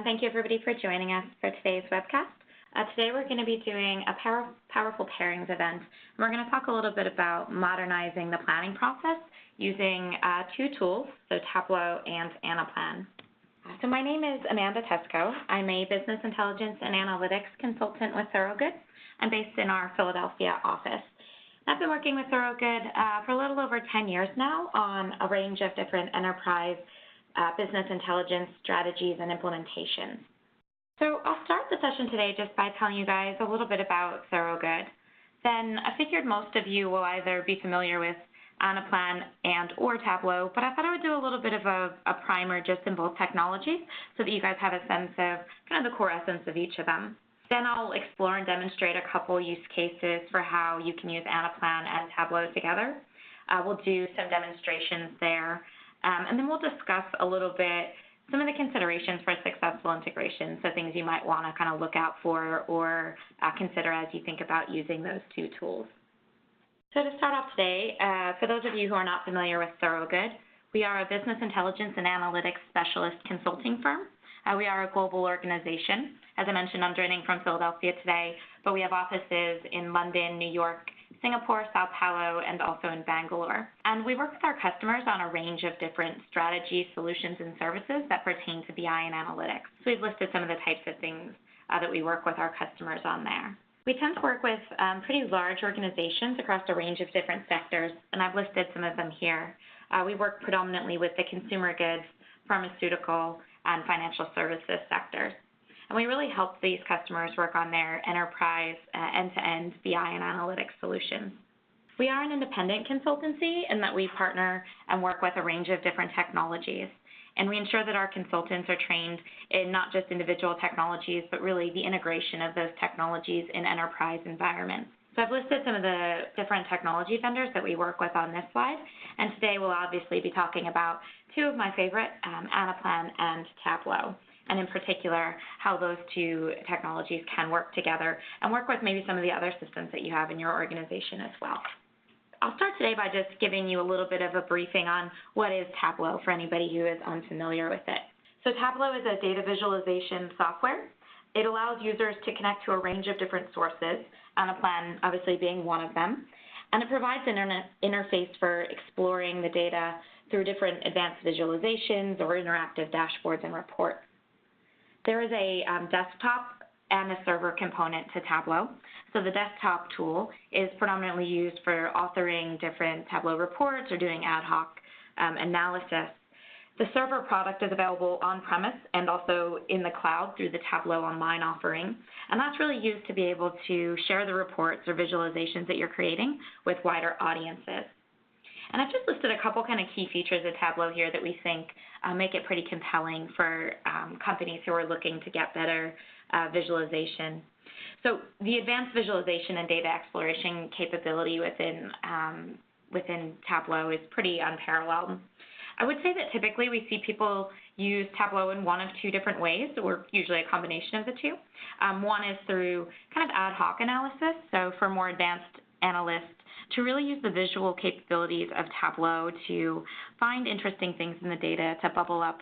Thank you, everybody, for joining us for today's webcast. Today, we're going to be doing a powerful pairings event. And we're going to talk a little bit about modernizing the planning process using two tools, so Tableau and Anaplan. So my name is Amanda Teschko. I'm a business intelligence and analytics consultant with Thorogood. I'm based in our Philadelphia office. I've been working with Thorogood for a little over 10 years now on a range of different enterprise business intelligence strategies and implementations. So I'll start the session today just by telling you guys a little bit about Thorogood. Then I figured most of you will either be familiar with Anaplan and or Tableau, but I thought I would do a little bit of a primer just in both technologies so that you guys have a sense of kind of the core essence of each of them. Then I'll explore and demonstrate a couple use cases for how you can use Anaplan and Tableau together. We'll do some demonstrations there. And then we'll discuss a little bit some of the considerations for successful integration, so things you might want to kind of look out for or consider as you think about using those two tools. So to start off today, for those of you who are not familiar with Thorogood, we are a business intelligence and analytics specialist consulting firm. We are a global organization. As I mentioned, I'm joining from Philadelphia today, but we have offices in London, New York, Singapore, Sao Paulo, and also in Bangalore. And we work with our customers on a range of different strategies, solutions, and services that pertain to BI and analytics. So we've listed some of the types of things that we work with our customers on there. We tend to work with pretty large organizations across a range of different sectors, and I've listed some of them here. We work predominantly with the consumer goods, pharmaceutical, and financial services sectors. And we really help these customers work on their enterprise end-to-end BI and analytics solutions. We are an independent consultancy in that we partner and work with a range of different technologies. And we ensure that our consultants are trained in not just individual technologies, but really the integration of those technologies in enterprise environments. So I've listed some of the different technology vendors that we work with on this slide. And today we'll obviously be talking about two of my favorite, Anaplan and Tableau, and in particular, how those two technologies can work together and work with maybe some of the other systems that you have in your organization as well. I'll start today by just giving you a little bit of a briefing on what is Tableau for anybody who is unfamiliar with it. So Tableau is a data visualization software. It allows users to connect to a range of different sources, Anaplan obviously being one of them, and it provides an interface for exploring the data through different advanced visualizations or interactive dashboards and reports. There is a desktop and a server component to Tableau. So the desktop tool is predominantly used for authoring different Tableau reports or doing ad hoc analysis. The server product is available on-premise and also in the cloud through the Tableau Online offering. And that's really used to be able to share the reports or visualizations that you're creating with wider audiences. And I've just listed a couple kind of key features of Tableau here that we think make it pretty compelling for companies who are looking to get better visualization. So the advanced visualization and data exploration capability within Tableau is pretty unparalleled. I would say that typically we see people use Tableau in one of two different ways, or usually a combination of the two. One is through kind of ad hoc analysis, so for more advanced analysts, to really use the visual capabilities of Tableau to find interesting things in the data, to bubble up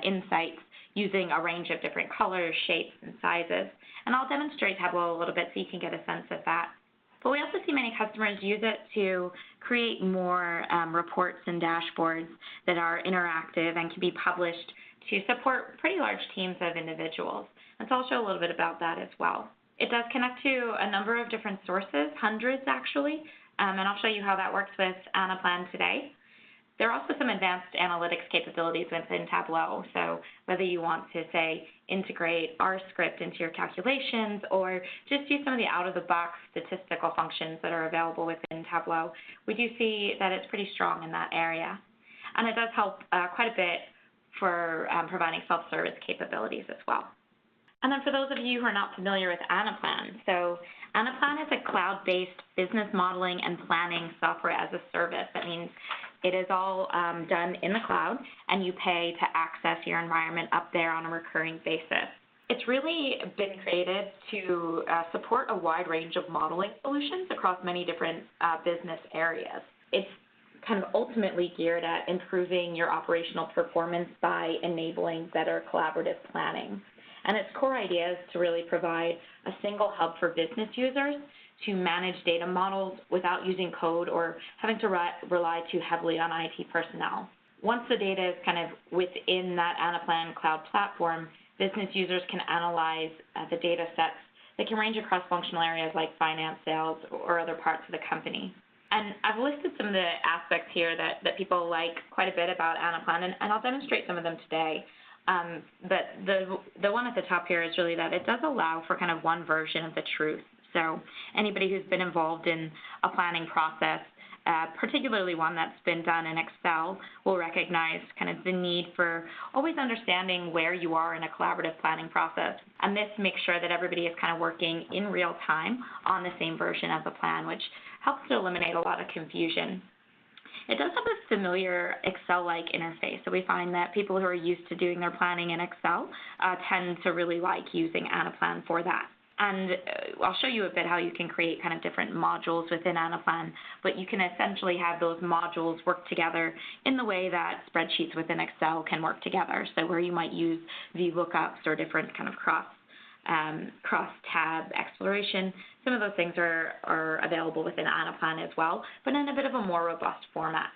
insights using a range of different colors, shapes, and sizes. And I'll demonstrate Tableau a little bit so you can get a sense of that. But we also see many customers use it to create more reports and dashboards that are interactive and can be published to support pretty large teams of individuals. And so I'll show a little bit about that as well. It does connect to a number of different sources, hundreds actually, and I'll show you how that works with Anaplan today. There are also some advanced analytics capabilities within Tableau, so whether you want to, say, integrate R script into your calculations or just use some of the out-of-the-box statistical functions that are available within Tableau, we do see that it's pretty strong in that area. And it does help quite a bit for providing self-service capabilities as well. And then for those of you who are not familiar with Anaplan, so Anaplan is a cloud-based business modeling and planning software as a service. That means it is all done in the cloud, and you pay to access your environment up there on a recurring basis. It's really been created to support a wide range of modeling solutions across many different business areas. It's kind of ultimately geared at improving your operational performance by enabling better collaborative planning. And its core idea is to really provide a single hub for business users to manage data models without using code or having to rely too heavily on IT personnel. Once the data is kind of within that Anaplan cloud platform, business users can analyze the data sets that can range across functional areas like finance, sales, or other parts of the company. And I've listed some of the aspects here that people like quite a bit about Anaplan, and I'll demonstrate some of them today. But the one at the top here is really that it does allow for kind of one version of the truth. So anybody who's been involved in a planning process, particularly one that's been done in Excel, will recognize kind of the need for always understanding where you are in a collaborative planning process. And this makes sure that everybody is kind of working in real time on the same version of the plan, which helps to eliminate a lot of confusion. It does have a familiar Excel-like interface, so we find that people who are used to doing their planning in Excel tend to really like using Anaplan for that. And I'll show you a bit how you can create kind of different modules within Anaplan, but you can essentially have those modules work together in the way that spreadsheets within Excel can work together. So where you might use VLOOKUPs or different kind of cross-tab exploration, some of those things are available within Anaplan as well, but in a bit of a more robust format.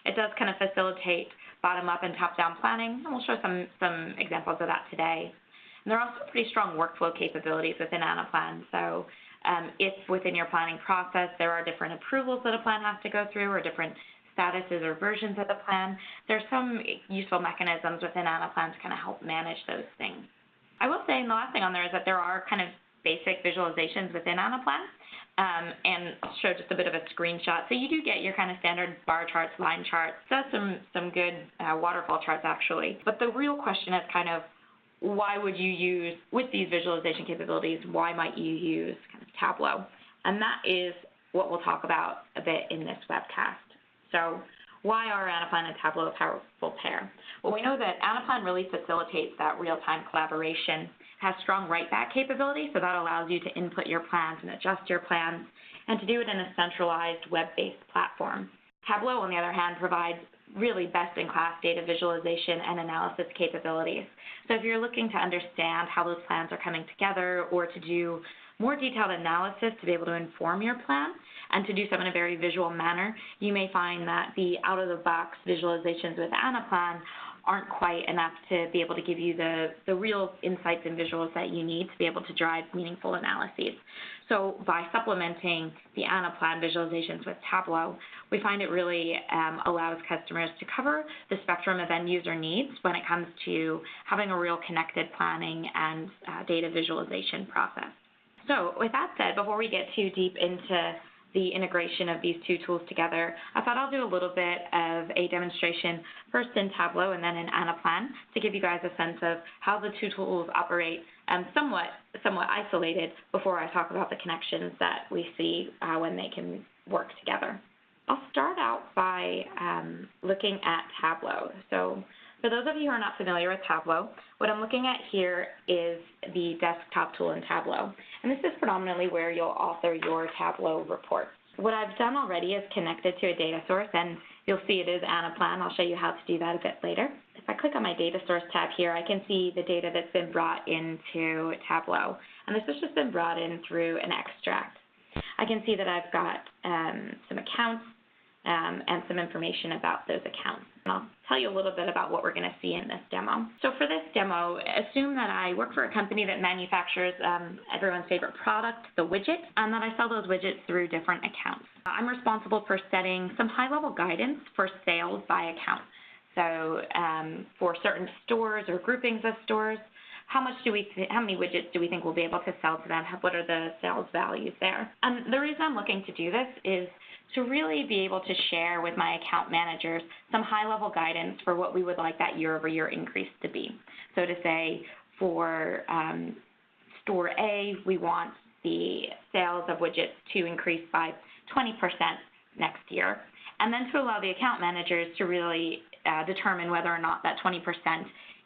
It does kind of facilitate bottom-up and top-down planning, and we'll show some examples of that today. And there are also pretty strong workflow capabilities within Anaplan. So if within your planning process there are different approvals that a plan has to go through or different statuses or versions of the plan, there's some useful mechanisms within Anaplan to kind of help manage those things. I will say, and the last thing on there is that there are kind of basic visualizations within Anaplan. And I'll show just a bit of a screenshot. So you do get your kind of standard bar charts, line charts, does some good waterfall charts actually. But the real question is kind of, why would you use, with these visualization capabilities, why might you use kind of Tableau? And that is what we'll talk about a bit in this webcast. So why are Anaplan and Tableau a powerful pair? Well, we know that Anaplan really facilitates that real-time collaboration, has strong write-back capability, so that allows you to input your plans and adjust your plans, and to do it in a centralized web-based platform. Tableau, on the other hand, provides really best-in-class data visualization and analysis capabilities. So if you're looking to understand how those plans are coming together or to do more detailed analysis to be able to inform your plan and to do so in a very visual manner, you may find that the out-of-the-box visualizations with Anaplan aren't quite enough to be able to give you the real insights and visuals that you need to be able to drive meaningful analyses. So by supplementing the Anaplan visualizations with Tableau, we find it really allows customers to cover the spectrum of end user needs when it comes to having a real connected planning and data visualization process. So with that said, before we get too deep into the integration of these two tools together, I thought I'll do a little bit of a demonstration, first in Tableau and then in Anaplan, to give you guys a sense of how the two tools operate somewhat isolated before I talk about the connections that we see when they can work together. I'll start out by looking at Tableau. So for those of you who are not familiar with Tableau, what I'm looking at here is the desktop tool in Tableau. And this is predominantly where you'll author your Tableau reports. What I've done already is connected to a data source, and you'll see it is Anaplan. I'll show you how to do that a bit later. If I click on my data source tab here, I can see the data that's been brought into Tableau. And this has just been brought in through an extract. I can see that I've got some accounts and some information about those accounts. And I'll tell you a little bit about what we're going to see in this demo. So for this demo, assume that I work for a company that manufactures everyone's favorite product, the widget, and that I sell those widgets through different accounts. I'm responsible for setting some high-level guidance for sales by account. So for certain stores or groupings of stores, how many widgets do we think we'll be able to sell to them? What are the sales values there? And the reason I'm looking to do this is to really be able to share with my account managers some high-level guidance for what we would like that year-over-year increase to be. So to say for store A, we want the sales of widgets to increase by 20% next year, and then to allow the account managers to really determine whether or not that 20%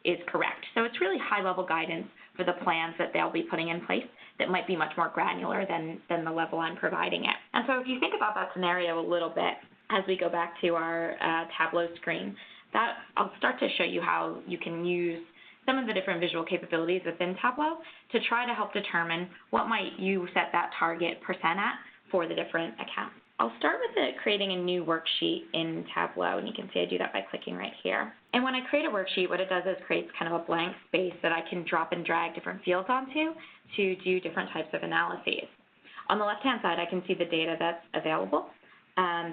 is correct. So it's really high-level guidance for the plans that they'll be putting in place that might be much more granular than the level I'm providing it. And so if you think about that scenario a little bit as we go back to our Tableau screen, that I'll start to show you how you can use some of the different visual capabilities within Tableau to try to help determine what might you set that target percent at for the different accounts. I'll start with creating a new worksheet in Tableau, and you can see I do that by clicking right here. And when I create a worksheet, what it does is creates kind of a blank space that I can drop and drag different fields onto to do different types of analyses. On the left-hand side, I can see the data that's available.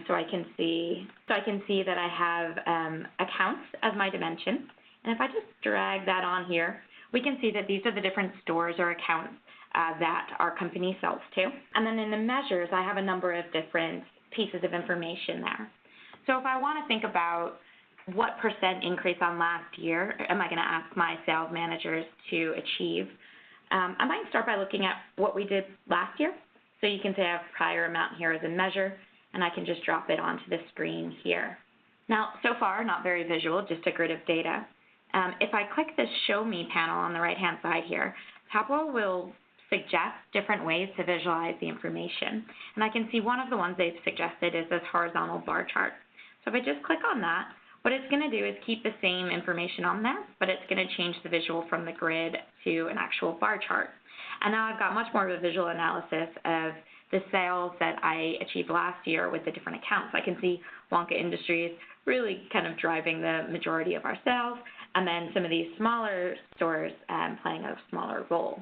So I can see that I have accounts as my dimension. And if I just drag that on here, we can see that these are the different stores or accounts that our company sells to. And then in the measures, I have a number of different pieces of information there. So if I want to think about what percent increase on last year am I going to ask my sales managers to achieve, I might start by looking at what we did last year. So you can say I have prior amount here as a measure, and I can just drop it onto the screen here. Now, so far, not very visual, just a grid of data. If I click the Show Me panel on the right-hand side here, Tableau will suggest different ways to visualize the information. And I can see one of the ones they've suggested is this horizontal bar chart. So if I just click on that, what it's going to do is keep the same information on there, but it's going to change the visual from the grid to an actual bar chart. And now I've got much more of a visual analysis of the sales that I achieved last year with the different accounts. I can see Wonka Industries really kind of driving the majority of our sales, and then some of these smaller stores playing a smaller role.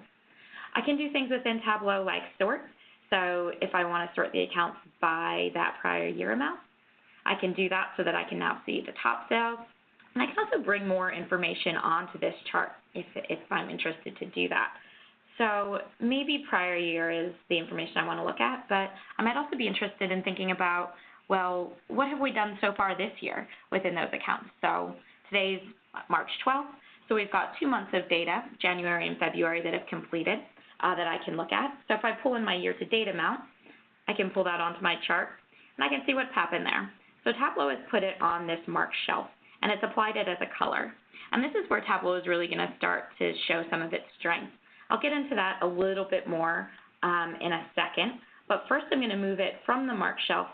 I can do things within Tableau like sort. So if I want to sort the accounts by that prior year amount, I can do that so that I can now see the top sales. And I can also bring more information onto this chart if I'm interested to do that. So maybe prior year is the information I want to look at, but I might also be interested in thinking about, well, what have we done so far this year within those accounts? So today's March 12th, so we've got 2 months of data, January and February, that have completed that I can look at. So if I pull in my year-to-date amount, I can pull that onto my chart, and I can see what's happened there. So Tableau has put it on this marked shelf, and it's applied it as a color. And this is where Tableau is really going to start to show some of its strengths. I'll get into that a little bit more in a second, but first I'm going to move it from the marked shelf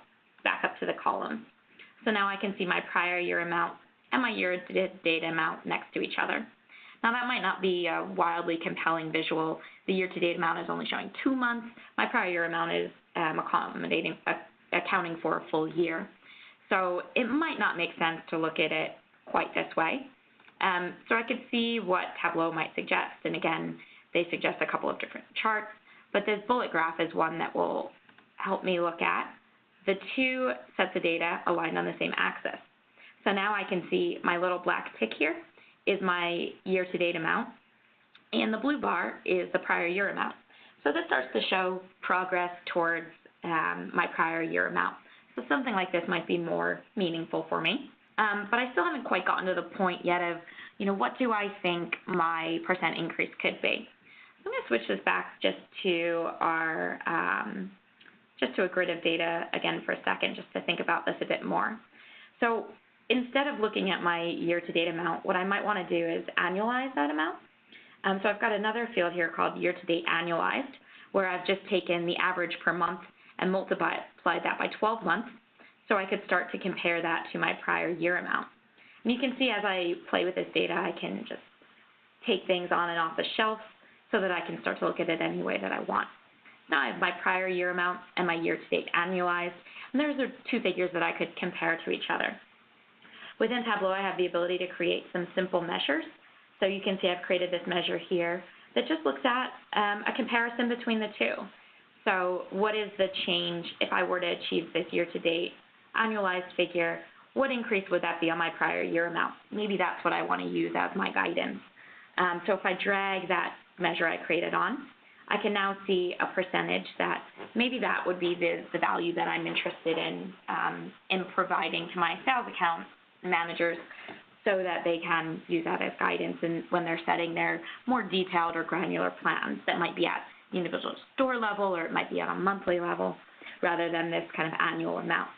back up to the columns. So now I can see my prior year amount and my year-to-date amount next to each other. Now that might not be a wildly compelling visual. The year-to-date amount is only showing 2 months. My prior year amount is accounting for a full year. So it might not make sense to look at it quite this way. So I could see what Tableau might suggest. And again, they suggest a couple of different charts, but this bullet graph is one that will help me look at the two sets of data aligned on the same axis. So now I can see my little black tick here is my year-to-date amount, and the blue bar is the prior year amount. So this starts to show progress towards my prior year amount. So something like this might be more meaningful for me. But I still haven't quite gotten to the point yet of, what do I think my percent increase could be? I'm going to switch this back just to our, just to a grid of data again for a second, just to think about this a bit more. So instead of looking at my year-to-date amount, what I might want to do is annualize that amount. So I've got another field here called year-to-date annualized, where I've just taken the average per month and multiplied that by 12 months, so I could start to compare that to my prior year amount. And you can see as I play with this data, I can just take things on and off the shelf so that I can start to look at it any way that I want. Now I have my prior year amount and my year-to-date annualized, and those are two figures that I could compare to each other. Within Tableau, I have the ability to create some simple measures. So you can see I've created this measure here that just looks at a comparison between the two. So what is the change if I were to achieve this year-to-date annualized figure? What increase would that be on my prior year amount? Maybe that's what I want to use as my guidance. So if I drag that measure I created on, I can now see a percentage that maybe that would be the value that I'm interested in providing to my sales account managers so that they can use that as guidance and when they're setting their more detailed or granular plans that might be at the individual store level or it might be at a monthly level rather than this kind of annual amount.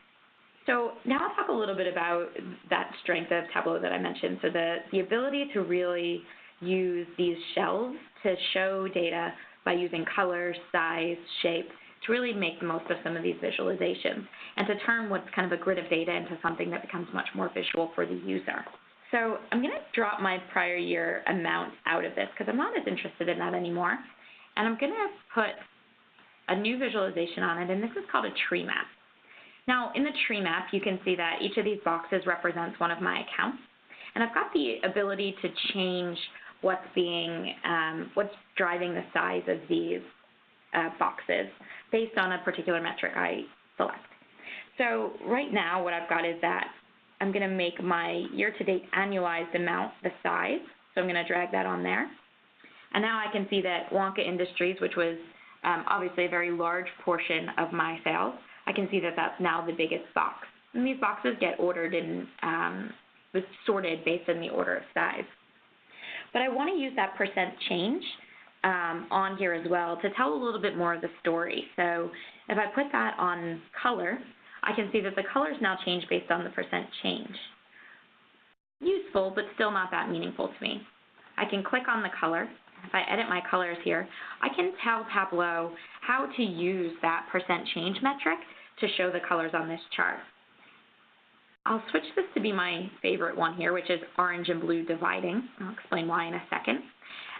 So now I'll talk a little bit about that strength of Tableau that I mentioned. So the ability to really use these shelves to show data by using color, size, shape, to really make the most of some of these visualizations and to turn what's kind of a grid of data into something that becomes much more visual for the user. So I'm going to drop my prior year amount out of this because I'm not as interested in that anymore. And I'm going to put a new visualization on it, and this is called a tree map. Now, in the tree map, you can see that each of these boxes represents one of my accounts. And I've got the ability to change what's driving the size of these boxes based on a particular metric I select. So right now, what I've got is that I'm going to make my year-to-date annualized amount the size. So I'm going to drag that on there. And now I can see that Wonka Industries, which was obviously a very large portion of my sales, I can see that that's now the biggest box. And these boxes get ordered and sorted based on the order of size. But I want to use that percent change on here as well to tell a little bit more of the story. So if I put that on color, I can see that the colors now change based on the percent change. Useful, but still not that meaningful to me. I can click on the color. If I edit my colors here, I can tell Tableau how to use that percent change metric to show the colors on this chart. I'll switch this to be my favorite one here, which is orange and blue dividing. I'll explain why in a second.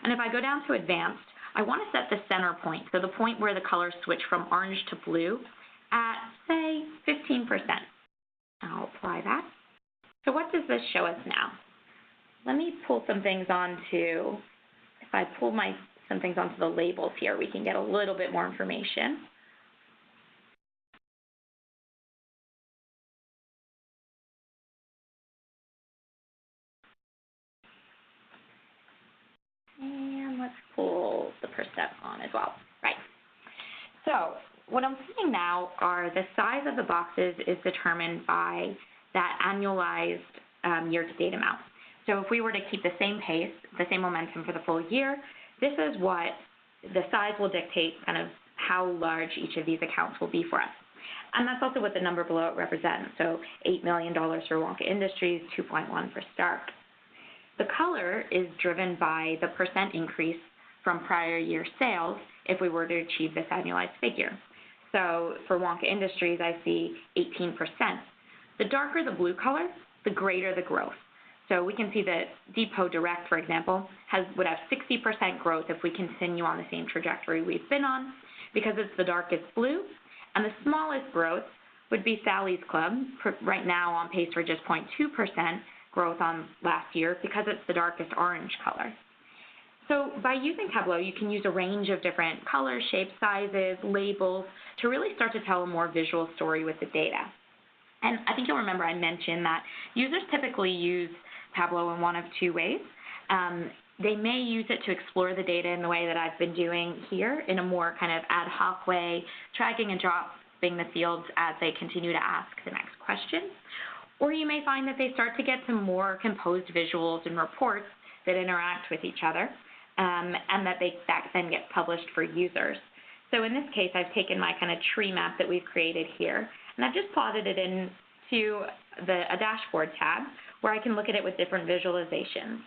And if I go down to advanced, I want to set the center point, so the point where the colors switch from orange to blue at, say, 15%. I'll apply that. So what does this show us now? Let me pull some things onto, if I pull some things onto the labels here, we can get a little bit more information. And let's pull the percent on as well. Right. So what I'm seeing now are the size of the boxes is determined by that annualized year-to-date amount. So if we were to keep the same pace, the same momentum for the full year, this is what the size will dictate kind of how large each of these accounts will be for us. And that's also what the number below it represents. So $8 million for Wonka Industries, 2.1 for Stark. The color is driven by the percent increase from prior year sales if we were to achieve this annualized figure. So for Wonka Industries, I see 18%. The darker the blue color, the greater the growth. So we can see that Depot Direct, for example, would have 60% growth if we continue on the same trajectory we've been on, because it's the darkest blue. And the smallest growth would be Sally's Club, right now on pace for just 0.2% growth on last year, because it's the darkest orange color. So by using Tableau, you can use a range of different colors, shapes, sizes, labels to really start to tell a more visual story with the data. And I think you'll remember I mentioned that users typically use Tableau in one of two ways. They may use it to explore the data in the way that I've been doing here, in a more kind of ad hoc way, dragging and dropping the fields as they continue to ask the next question. Or you may find that they start to get some more composed visuals and reports that interact with each other, and that then get published for users. So in this case, I've taken my kind of tree map that we've created here, and I've just plotted it into a dashboard tab where I can look at it with different visualizations.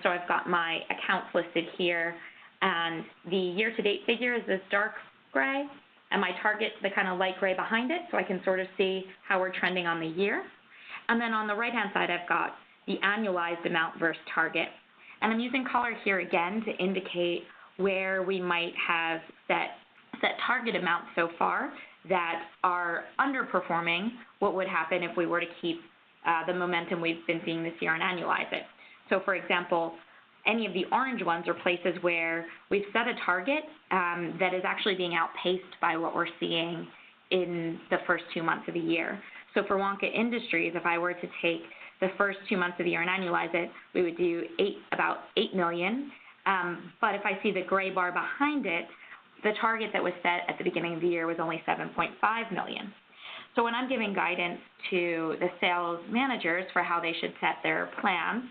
So I've got my accounts listed here, and the year-to-date figure is this dark gray, and my target, the kind of light gray behind it, so I can sort of see how we're trending on the year. And then on the right-hand side, I've got the annualized amount versus target. And I'm using color here again to indicate where we might have set target amounts so far that are underperforming what would happen if we were to keep the momentum we've been seeing this year and annualize it. So for example, any of the orange ones are places where we've set a target that is actually being outpaced by what we're seeing in the first 2 months of the year. So for Wonka Industries, if I were to take the first 2 months of the year and annualize it, we would do about 8 million. But if I see the gray bar behind it, the target that was set at the beginning of the year was only 7.5 million. So when I'm giving guidance to the sales managers for how they should set their plans,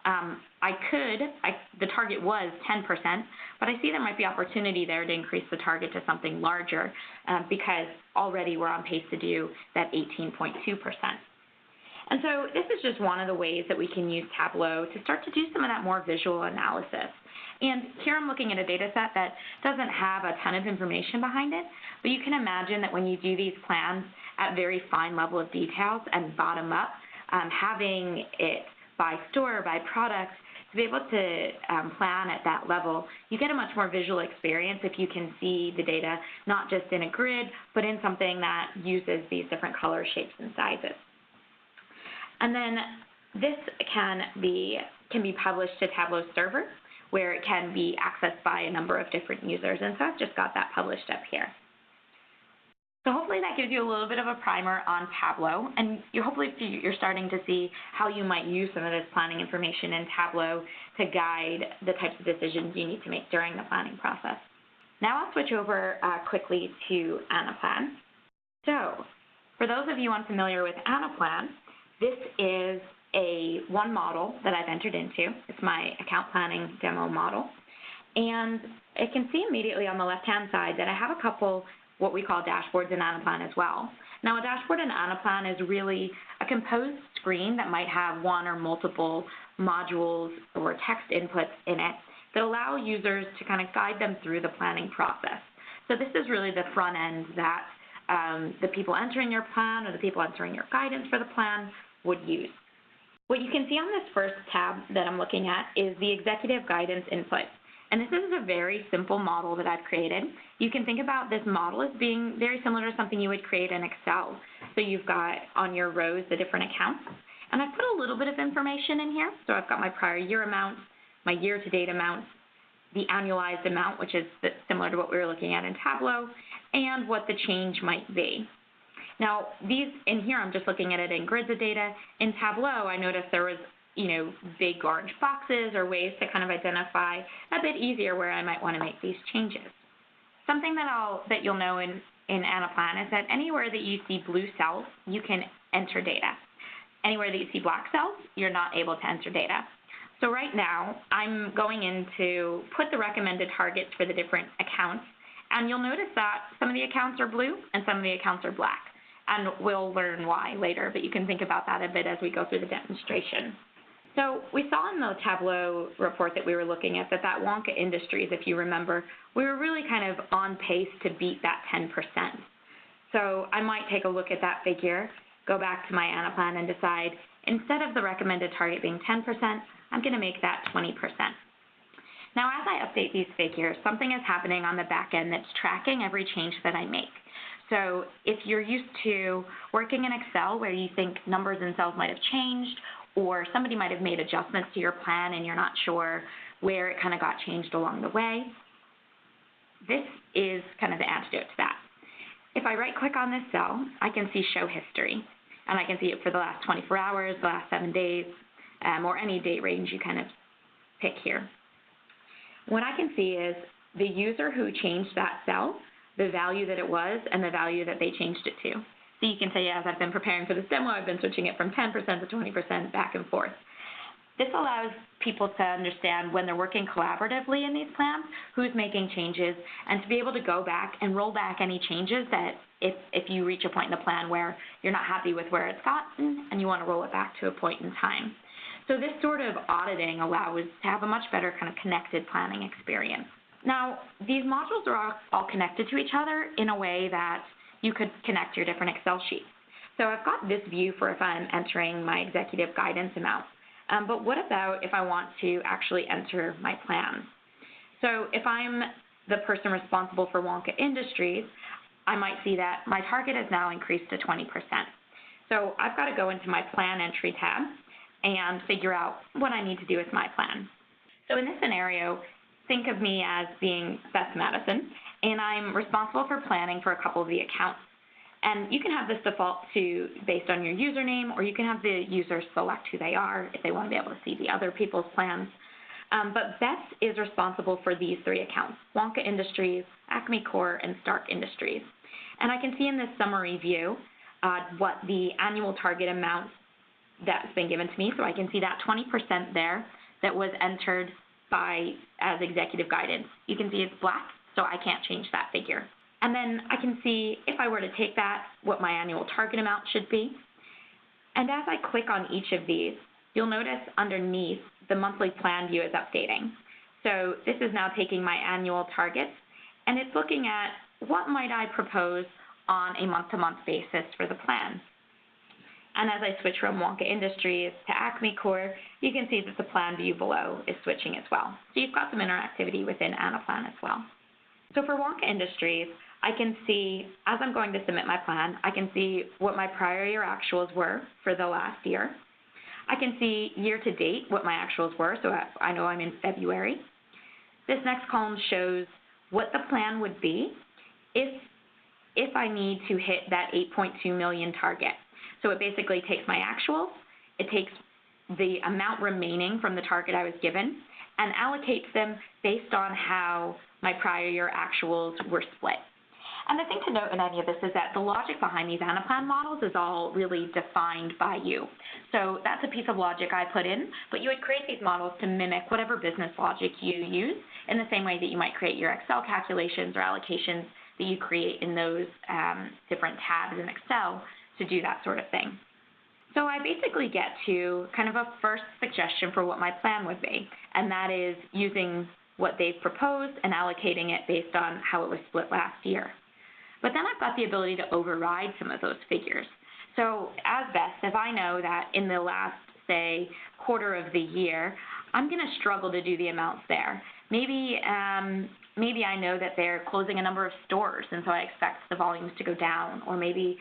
the target was 10%, but I see there might be opportunity there to increase the target to something larger because already we're on pace to do that 18.2%. And so this is just one of the ways that we can use Tableau to start to do some of that more visual analysis. And here I'm looking at a data set that doesn't have a ton of information behind it, but you can imagine that when you do these plans at very fine level of details and bottom up, having it by store, by product, to be able to plan at that level, you get a much more visual experience if you can see the data not just in a grid, but in something that uses these different color shapes and sizes. And then this can be published to Tableau server, where it can be accessed by a number of different users. And so I've just got that published up here. So hopefully that gives you a little bit of a primer on Tableau, and hopefully you're starting to see how you might use some of this planning information in Tableau to guide the types of decisions you need to make during the planning process. Now I'll switch over quickly to Anaplan. So for those of you unfamiliar with Anaplan, this is one model that I've entered into. It's my account planning demo model. And I can see immediately on the left-hand side that I have a couple what we call dashboards in Anaplan as well. Now, a dashboard in Anaplan is really a composed screen that might have one or multiple modules or text inputs in it that allow users to kind of guide them through the planning process. So this is really the front end that the people entering your plan or the people entering your guidance for the plan would use. What you can see on this first tab that I'm looking at is the executive guidance input. And this is a very simple model that I've created. You can think about this model as being very similar to something you would create in Excel. So you've got on your rows the different accounts. And I've put a little bit of information in here. So I've got my prior year amounts, my year-to-date amounts, the annualized amount, which is similar to what we were looking at in Tableau, and what the change might be. Now, these in here, I'm just looking at it in grids of data. In Tableau, I noticed there was big orange boxes or ways to kind of identify a bit easier where I might want to make these changes. Something that you'll know in Anaplan is that anywhere that you see blue cells, you can enter data. Anywhere that you see black cells, you're not able to enter data. So right now, I'm going in to put the recommended targets for the different accounts, and you'll notice that some of the accounts are blue and some of the accounts are black. And we'll learn why later, but you can think about that a bit as we go through the demonstration. So we saw in the Tableau report that we were looking at that Wonka Industries, if you remember, we were really kind of on pace to beat that 10%. So I might take a look at that figure, go back to my Anaplan and decide, instead of the recommended target being 10%, I'm going to make that 20%. Now, as I update these figures, something is happening on the back end that's tracking every change that I make. So if you're used to working in Excel where you think numbers and cells might have changed, or somebody might have made adjustments to your plan and you're not sure where it kind of got changed along the way, this is kind of the antidote to that. If I right-click on this cell, I can see Show History, and I can see it for the last 24 hours, the last 7 days, or any date range you kind of pick here. What I can see is the user who changed that cell, the value that it was, and the value that they changed it to. So you can say, as I've been preparing for this demo, I've been switching it from 10% to 20% back and forth. This allows people to understand when they're working collaboratively in these plans, who's making changes, and to be able to go back and roll back any changes that if you reach a point in the plan where you're not happy with where it's gotten and you want to roll it back to a point in time. So this sort of auditing allows to have a much better kind of connected planning experience. Now, these modules are all connected to each other in a way that you could connect your different Excel sheets. So I've got this view for if I'm entering my executive guidance amount. But what about if I want to actually enter my plan? So if I'm the person responsible for Wonka Industries, I might see that my target has now increased to 20%. So I've got to go into my Plan Entry tab and figure out what I need to do with my plan. So in this scenario, think of me as being Beth Madison, and I'm responsible for planning for a couple of the accounts. And you can have this default to based on your username, or you can have the user select who they are if they want to be able to see the other people's plans. But Beth is responsible for these 3 accounts, Wonka Industries, Acme Core, and Stark Industries. And I can see in this summary view what the annual target amount that's been given to me. So I can see that 20% there that was entered as executive guidance. You can see it's black, so I can't change that figure. And then I can see, if I were to take that, what my annual target amount should be. And as I click on each of these, you'll notice underneath the monthly plan view is updating. So this is now taking my annual targets, and it's looking at what might I propose on a month-to-month basis for the plan. And as I switch from Wonka Industries to Acme Core, you can see that the plan view below is switching as well. So you've got some interactivity within Anaplan as well. So for Wonka Industries, I can see, as I'm going to submit my plan, I can see what my prior year actuals were for the last year. I can see year to date what my actuals were, so I know I'm in February. This next column shows what the plan would be if I need to hit that 8.2 million target. So it basically takes my actuals, it takes the amount remaining from the target I was given, and allocates them based on how my prior year actuals were split. And the thing to note in any of this is that the logic behind these Anaplan models is all really defined by you. So that's a piece of logic I put in, but you would create these models to mimic whatever business logic you use in the same way that you might create your Excel calculations or allocations that you create in those different tabs in Excel to do that sort of thing. So I basically get to kind of a first suggestion for what my plan would be, and that is using what they've proposed and allocating it based on how it was split last year. But then I've got the ability to override some of those figures. So as best, if I know that in the last, say, quarter of the year, I'm going to struggle to do the amounts there. Maybe I know that they're closing a number of stores, and so I expect the volumes to go down. Or maybe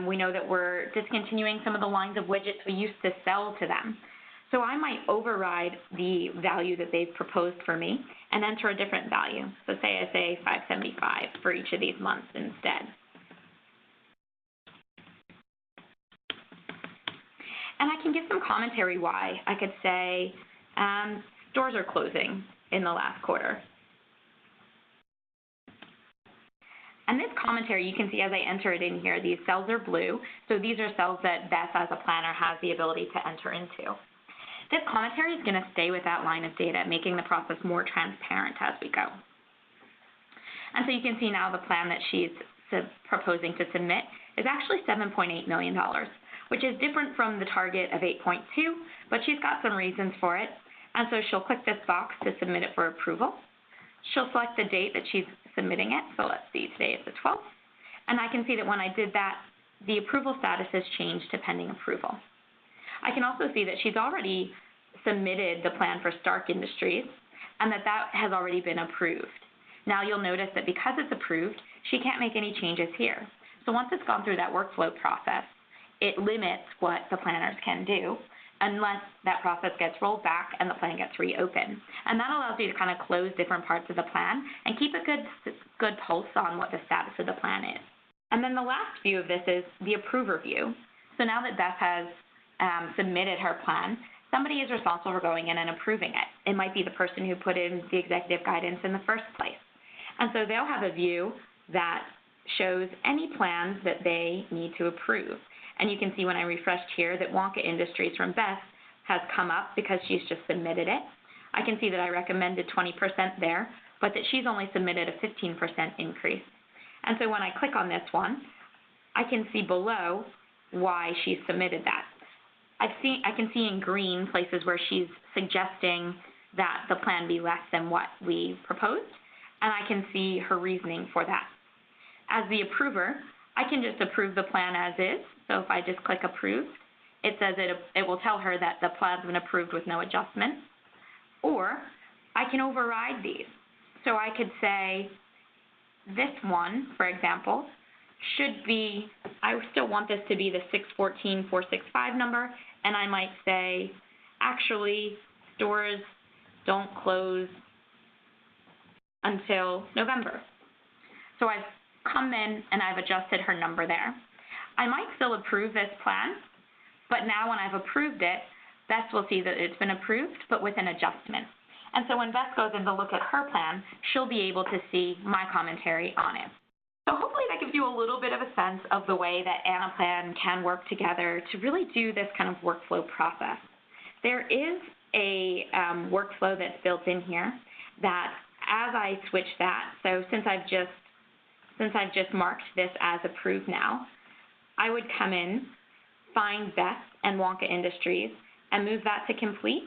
we know that we're discontinuing some of the lines of widgets we used to sell to them. So I might override the value that they've proposed for me and enter a different value. So say I say 575 for each of these months instead. And I can give some commentary why. I could say stores are closing in the last quarter. And this commentary, you can see as I enter it in here, these cells are blue. So these are cells that Beth, as a planner, has the ability to enter into. This commentary is going to stay with that line of data, making the process more transparent as we go. And so you can see now the plan that she's proposing to submit is actually $7.8 million, which is different from the target of 8.2, but she's got some reasons for it. And so she'll click this box to submit it for approval. She'll select the date that she's submitting it. So let's see, today is the 12th. And I can see that when I did that, the approval status has changed to pending approval. I can also see that she's already submitted the plan for Stark Industries and that has already been approved. Now you'll notice that because it's approved, she can't make any changes here. So once it's gone through that workflow process, it limits what the planners can do unless that process gets rolled back and the plan gets reopened. And that allows you to kind of close different parts of the plan and keep a good pulse on what the status of the plan is. And then the last view of this is the approver view. So now that Beth has submitted her plan, somebody is responsible for going in and approving it. It might be the person who put in the executive guidance in the first place. And so they'll have a view that shows any plans that they need to approve. And you can see when I refreshed here that Wonka Industries from Beth has come up because she's just submitted it. I can see that I recommended 20% there, but that she's only submitted a 15% increase. And so when I click on this one, I can see below why she's submitted that. I can see in green places where she's suggesting that the plan be less than what we proposed, and I can see her reasoning for that. As the approver, I can just approve the plan as is. So if I just click approved, it says it will tell her that the plan's been approved with no adjustments. Or I can override these. So I could say this one, for example, should be, I still want this to be the 614,465 number, and I might say, actually, stores don't close until November. So I've come in and I've adjusted her number there. I might still approve this plan, but now when I've approved it, Beth will see that it's been approved, but with an adjustment. And so when Beth goes in to look at her plan, she'll be able to see my commentary on it. So hopefully that gives you a little bit of a sense of the way that Anaplan can work together to really do this kind of workflow process. There is a workflow that's built in here that as I switch that, so since I've just marked this as approved now, I would come in, find Beth and Wonka Industries, and move that to complete.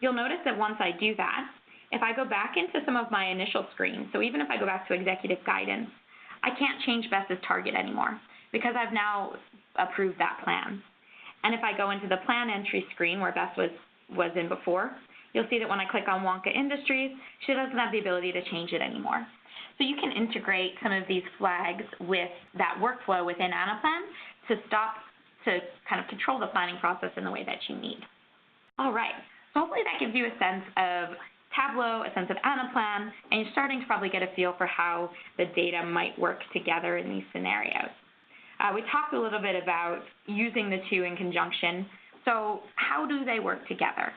You'll notice that once I do that, if I go back into some of my initial screens, so even if I go back to executive guidance, I can't change Beth's target anymore because I've now approve that plan. And if I go into the plan entry screen where Beth was in before, you'll see that when I click on Wonka Industries, she doesn't have the ability to change it anymore. So you can integrate some of these flags with that workflow within Anaplan to kind of control the planning process in the way that you need. All right, so hopefully that gives you a sense of Tableau, a sense of Anaplan, and you're starting to probably get a feel for how the data might work together in these scenarios. We talked a little bit about using the two in conjunction. So how do they work together?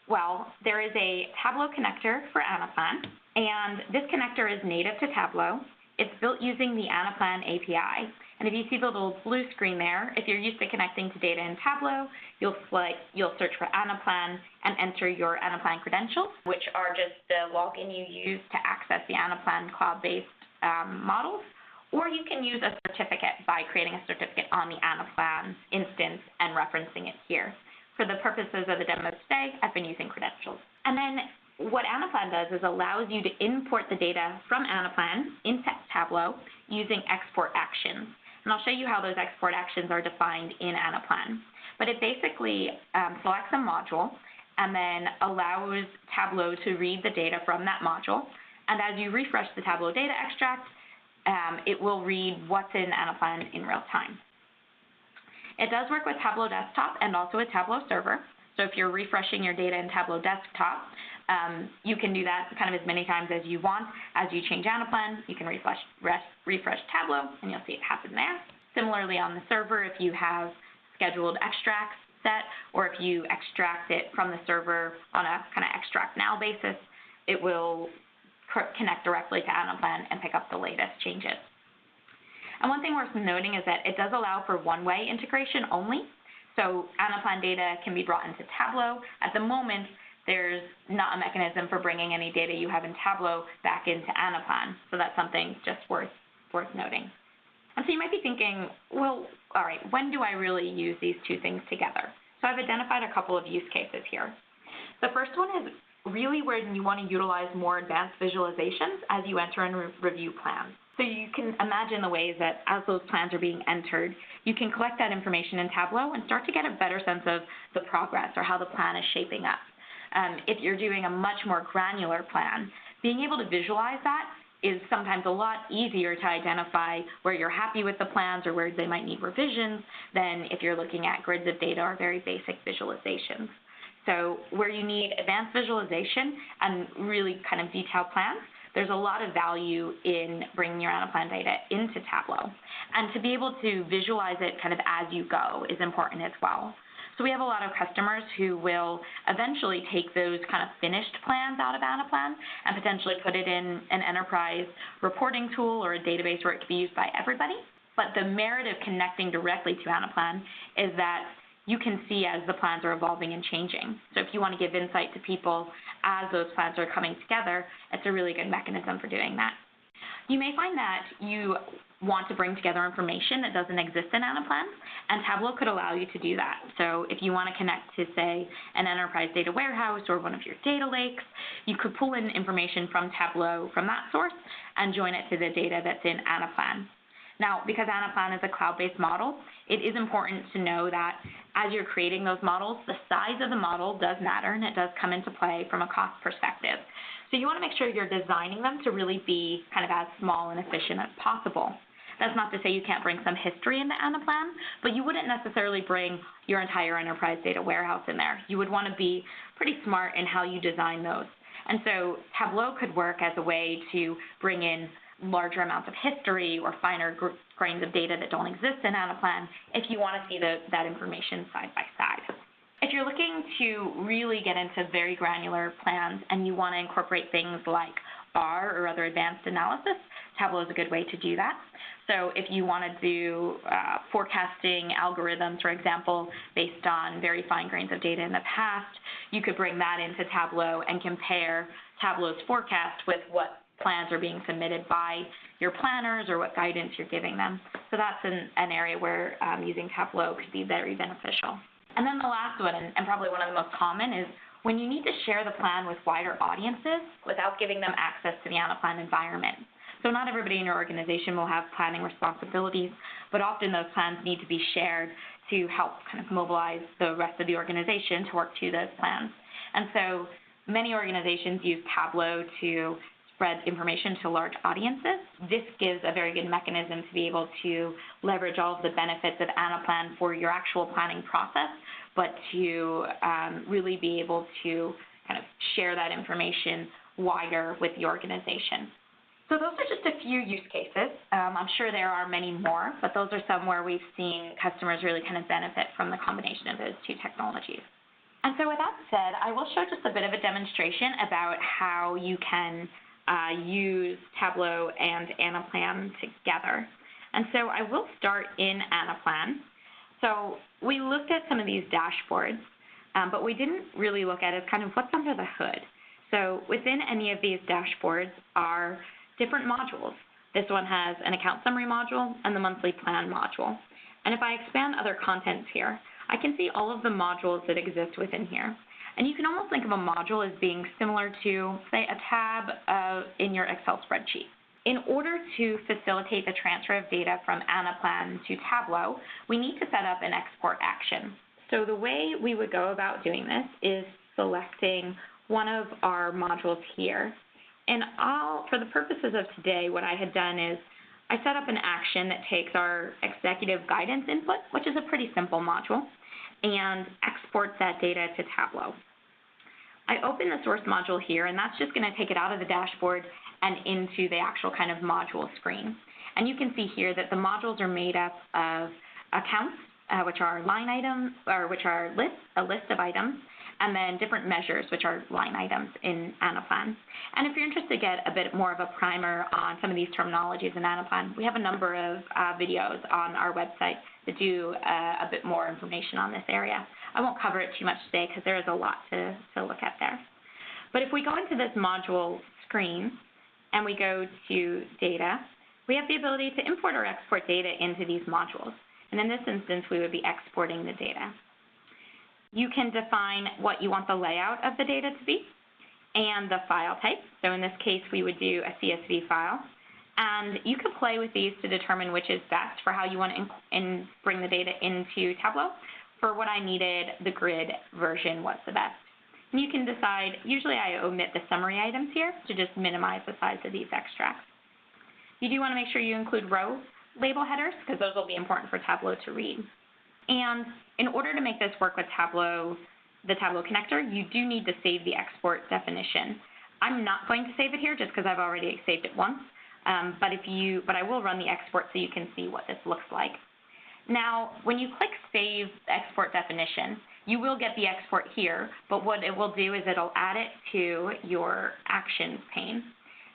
Well, there is a Tableau connector for Anaplan, and this connector is native to Tableau. It's built using the Anaplan API. And if you see the little blue screen there, if you're used to connecting to data in Tableau, you'll search for Anaplan and enter your Anaplan credentials, which are just the login you use to access the Anaplan cloud-based models. Or you can use a certificate by creating a certificate on the Anaplan instance and referencing it here. For the purposes of the demo today, I've been using credentials. And then what Anaplan does is allows you to import the data from Anaplan into Tableau using export actions. And I'll show you how those export actions are defined in Anaplan. But it basically selects a module and then allows Tableau to read the data from that module. And as you refresh the Tableau data extract, it will read what's in Anaplan in real time. It does work with Tableau Desktop and also with Tableau Server. So if you're refreshing your data in Tableau Desktop, you can do that kind of as many times as you want. As you change Anaplan, you can refresh Tableau, and you'll see it happen there. Similarly, on the server, if you have scheduled extracts set, or if you extract it from the server on a kind of extract now basis, it will connect directly to Anaplan and pick up the latest changes. And one thing worth noting is that it does allow for one-way integration only. So Anaplan data can be brought into Tableau. At the moment, there's not a mechanism for bringing any data you have in Tableau back into Anaplan. So that's something just worth noting. And so you might be thinking, well, all right, when do I really use these two things together? So I've identified a couple of use cases here. The first one is really where you want to utilize more advanced visualizations as you enter and review plans. So you can imagine the ways that as those plans are being entered, you can collect that information in Tableau and start to get a better sense of the progress or how the plan is shaping up. If you're doing a much more granular plan, being able to visualize that is sometimes a lot easier to identify where you're happy with the plans or where they might need revisions than if you're looking at grids of data or very basic visualizations. So where you need advanced visualization and really kind of detailed plans, there's a lot of value in bringing your Anaplan data into Tableau. And to be able to visualize it kind of as you go is important as well. So we have a lot of customers who will eventually take those kind of finished plans out of Anaplan and potentially put it in an enterprise reporting tool or a database where it can be used by everybody. But the merit of connecting directly to Anaplan is that you can see as the plans are evolving and changing. So if you want to give insight to people as those plans are coming together, it's a really good mechanism for doing that. You may find that you want to bring together information that doesn't exist in Anaplan, and Tableau could allow you to do that. So if you want to connect to, say, an enterprise data warehouse or one of your data lakes, you could pull in information from Tableau from that source and join it to the data that's in Anaplan. Now, because Anaplan is a cloud-based model, it is important to know that as you're creating those models, the size of the model does matter, and it does come into play from a cost perspective. So you want to make sure you're designing them to really be kind of as small and efficient as possible. That's not to say you can't bring some history into Anaplan, but you wouldn't necessarily bring your entire enterprise data warehouse in there. You would want to be pretty smart in how you design those. And so Tableau could work as a way to bring in larger amounts of history or finer grains of data that don't exist in Anaplan if you want to see that information side by side. If you're looking to really get into very granular plans and you want to incorporate things like R or other advanced analysis, Tableau is a good way to do that. So if you want to do forecasting algorithms, for example, based on very fine grains of data in the past, you could bring that into Tableau and compare Tableau's forecast with what plans are being submitted by your planners or what guidance you're giving them. So that's an area where using Tableau could be very beneficial. And then the last one, and probably one of the most common, is when you need to share the plan with wider audiences without giving them access to the Anaplan environment. So not everybody in your organization will have planning responsibilities, but often those plans need to be shared to help kind of mobilize the rest of the organization to work to those plans. And so many organizations use Tableau to spread information to large audiences. This gives a very good mechanism to be able to leverage all of the benefits of Anaplan for your actual planning process, but to really be able to kind of share that information wider with the organization. So those are just a few use cases. I'm sure there are many more, but those are some where we've seen customers really kind of benefit from the combination of those two technologies. And so with that said, I will show just a bit of a demonstration about how you can use Tableau and Anaplan together. And so I will start in Anaplan. So we looked at some of these dashboards, but we didn't really look at it kind of what's under the hood. So within any of these dashboards are different modules. This one has an account summary module and the monthly plan module. And if I expand other contents here, I can see all of the modules that exist within here. And you can almost think of a module as being similar to, say, a tab in your Excel spreadsheet. In order to facilitate the transfer of data from Anaplan to Tableau, we need to set up an export action. So the way we would go about doing this is selecting one of our modules here. And for the purposes of today, what I had done is I set up an action that takes our executive guidance input, which is a pretty simple module, and exports that data to Tableau. I open the source module here, and that's just going to take it out of the dashboard and into the actual kind of module screen. And you can see here that the modules are made up of accounts, which are line items, or which are a list of items, and then different measures, which are line items in Anaplan. And if you're interested to get a bit more of a primer on some of these terminologies in Anaplan, we have a number of videos on our website that do a bit more information on this area. I won't cover it too much today because there is a lot to look at there. But if we go into this module screen and we go to data, we have the ability to import or export data into these modules. And in this instance, we would be exporting the data. You can define what you want the layout of the data to be and the file type. So in this case, we would do a CSV file. And you could play with these to determine which is best for how you want to bring the data into Tableau. For what I needed, the grid version was the best. And you can decide, usually I omit the summary items here to just minimize the size of these extracts. You do want to make sure you include row label headers because those will be important for Tableau to read. And in order to make this work with Tableau, the Tableau connector, you do need to save the export definition. I'm not going to save it here just because I've already saved it once, but I will run the export so you can see what this looks like. Now, when you click Save Export Definition, you will get the export here, but what it will do is it'll add it to your Actions pane.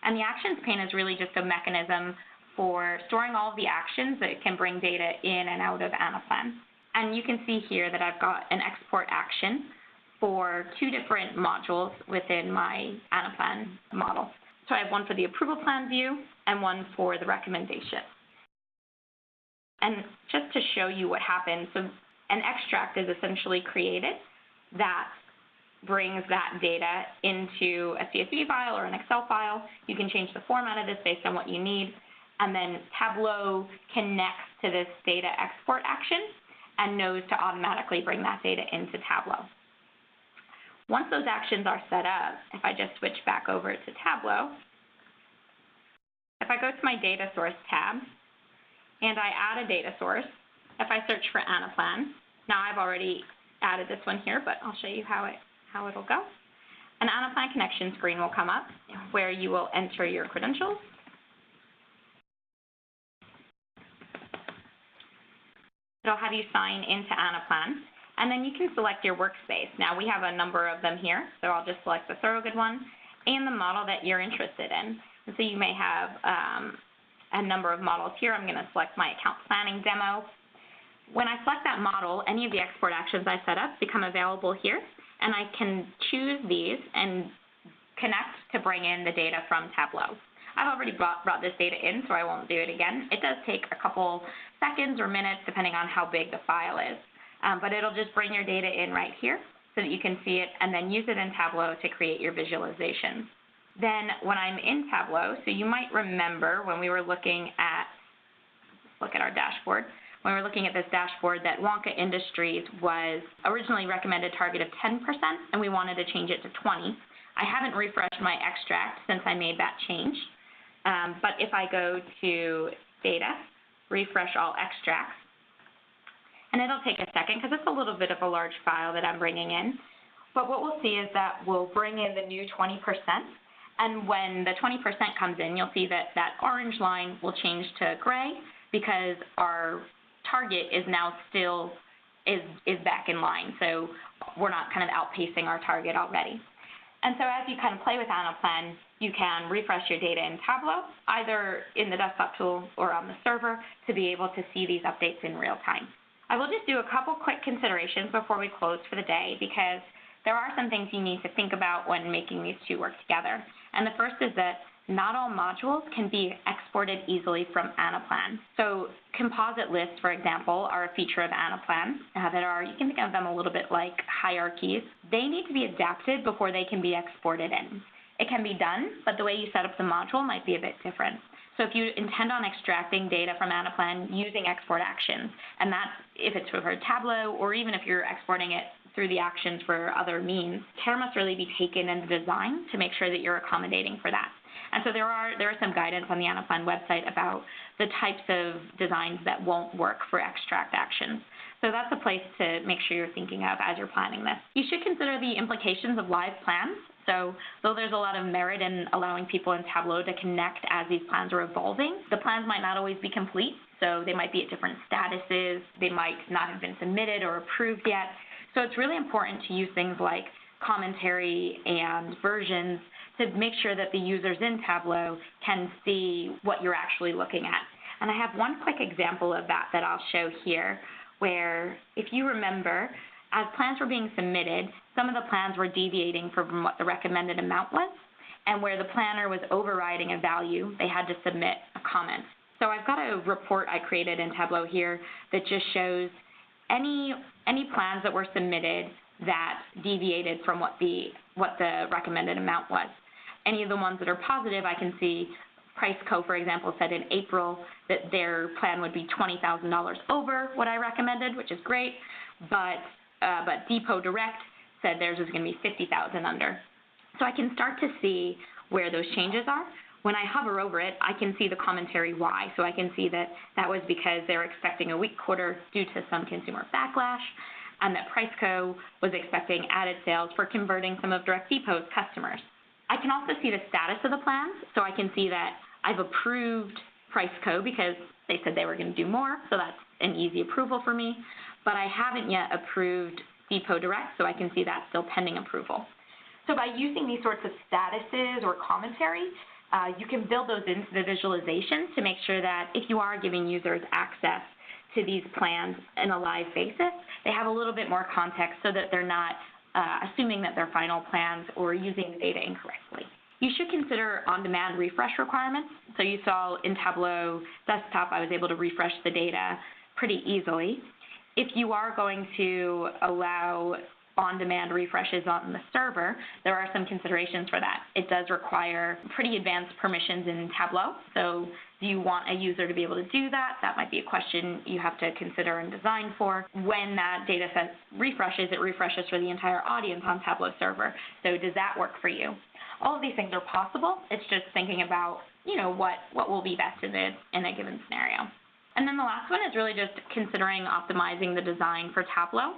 And the Actions pane is really just a mechanism for storing all of the actions that can bring data in and out of Anaplan. And you can see here that I've got an export action for two different modules within my Anaplan model. So I have one for the approval plan view and one for the recommendation. And just to show you what happens, so an extract is essentially created that brings that data into a CSV file or an Excel file. You can change the format of this based on what you need. And then Tableau connects to this data export action and knows to automatically bring that data into Tableau. Once those actions are set up, if I just switch back over to Tableau, if I go to my data source tab and I add a data source, if I search for Anaplan, now I've already added this one here, but I'll show you how it'll go. An Anaplan connection screen will come up where you will enter your credentials. It'll have you sign into Anaplan, and then you can select your workspace. Now, we have a number of them here, so I'll just select the Thorogood one and the model that you're interested in. And so you may have a number of models here. I'm going to select my account planning demo. When I select that model, any of the export actions I set up become available here, and I can choose these and connect to bring in the data from Tableau. I've already brought this data in, so I won't do it again. It does take a couple seconds or minutes, depending on how big the file is. But it'll just bring your data in right here so that you can see it and then use it in Tableau to create your visualization. Then when I'm in Tableau, so you might remember when we were looking at look at our dashboard. When we're looking at this dashboard, that Wonka Industries was originally recommended target of 10%, and we wanted to change it to 20%. I haven't refreshed my extract since I made that change, but if I go to Data, refresh all extracts, and it'll take a second because it's a little bit of a large file that I'm bringing in, but what we'll see is that we'll bring in the new 20%, and when the 20% comes in, you'll see that that orange line will change to gray because our target is now still is back in line, so we're not kind of outpacing our target already. And so as you kind of play with Anaplan, you can refresh your data in Tableau, either in the desktop tool or on the server, to be able to see these updates in real time. I will just do a couple quick considerations before we close for the day, because there are some things you need to think about when making these two work together. And the first is that not all modules can be exported easily from Anaplan. So composite lists, for example, are a feature of Anaplan that are, you can think of them a little bit like hierarchies. They need to be adapted before they can be exported in. It can be done, but the way you set up the module might be a bit different. So if you intend on extracting data from Anaplan using export actions, and that's if it's for Tableau, or even if you're exporting it through the actions for other means, care must really be taken in the design to make sure that you're accommodating for that. And so there are some guidance on the Anaplan website about the types of designs that won't work for extract actions. So that's a place to make sure you're thinking of as you're planning this. You should consider the implications of live plans. So though there's a lot of merit in allowing people in Tableau to connect as these plans are evolving, the plans might not always be complete. So they might be at different statuses. They might not have been submitted or approved yet. So it's really important to use things like commentary and versions to make sure that the users in Tableau can see what you're actually looking at. And I have one quick example of that I'll show here, where if you remember, as plans were being submitted, some of the plans were deviating from what the recommended amount was, and where the planner was overriding a value, they had to submit a comment. So I've got a report I created in Tableau here that just shows any plans that were submitted that deviated from what the recommended amount was. Any of the ones that are positive, I can see Priceco, for example, said in April that their plan would be $20,000 over what I recommended, which is great, but Depot Direct said theirs was going to be $50,000 under. So I can start to see where those changes are. When I hover over it, I can see the commentary why. So I can see that that was because they're expecting a weak quarter due to some consumer backlash, and that Priceco was expecting added sales for converting some of Direct Depot's customers. I can also see the status of the plans, so I can see that I've approved Priceco because they said they were going to do more, so that's an easy approval for me, but I haven't yet approved Depot Direct, so I can see that's still pending approval. So by using these sorts of statuses or commentary, you can build those into the visualizations to make sure that if you are giving users access to these plans in a live basis, they have a little bit more context so that they're not assuming that they're final plans or using the data incorrectly. You should consider on-demand refresh requirements. So you saw in Tableau Desktop, I was able to refresh the data pretty easily. If you are going to allow on-demand refreshes on the server, there are some considerations for that. It does require pretty advanced permissions in Tableau. So do you want a user to be able to do that? That might be a question you have to consider and design for. When that data set refreshes, it refreshes for the entire audience on Tableau server. So does that work for you? All of these things are possible. It's just thinking about, what will be best in a given scenario. And then the last one is really just considering optimizing the design for Tableau.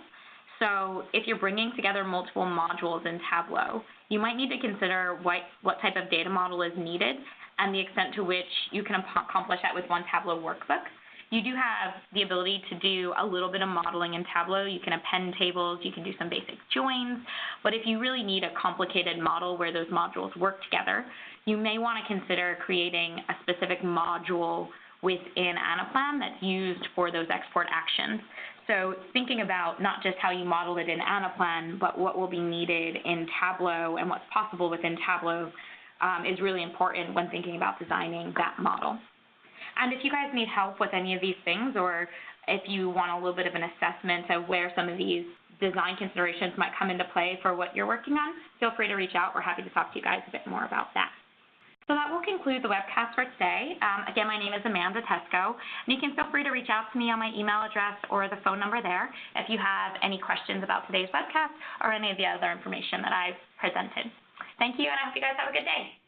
So if you're bringing together multiple modules in Tableau, you might need to consider what type of data model is needed and the extent to which you can accomplish that with one Tableau workbook. You do have the ability to do a little bit of modeling in Tableau. You can append tables, you can do some basic joins, but if you really need a complicated model where those modules work together, you may want to consider creating a specific module within Anaplan that's used for those export actions. So thinking about not just how you model it in Anaplan, but what will be needed in Tableau and what's possible within Tableau is really important when thinking about designing that model. And if you guys need help with any of these things, or if you want a little bit of an assessment of where some of these design considerations might come into play for what you're working on, feel free to reach out. We're happy to talk to you guys a bit more about that. So that will conclude the webcast for today. Again, my name is Amanda Teschko, and you can feel free to reach out to me on my email address or the phone number there if you have any questions about today's webcast or any of the other information that I've presented. Thank you, and I hope you guys have a good day.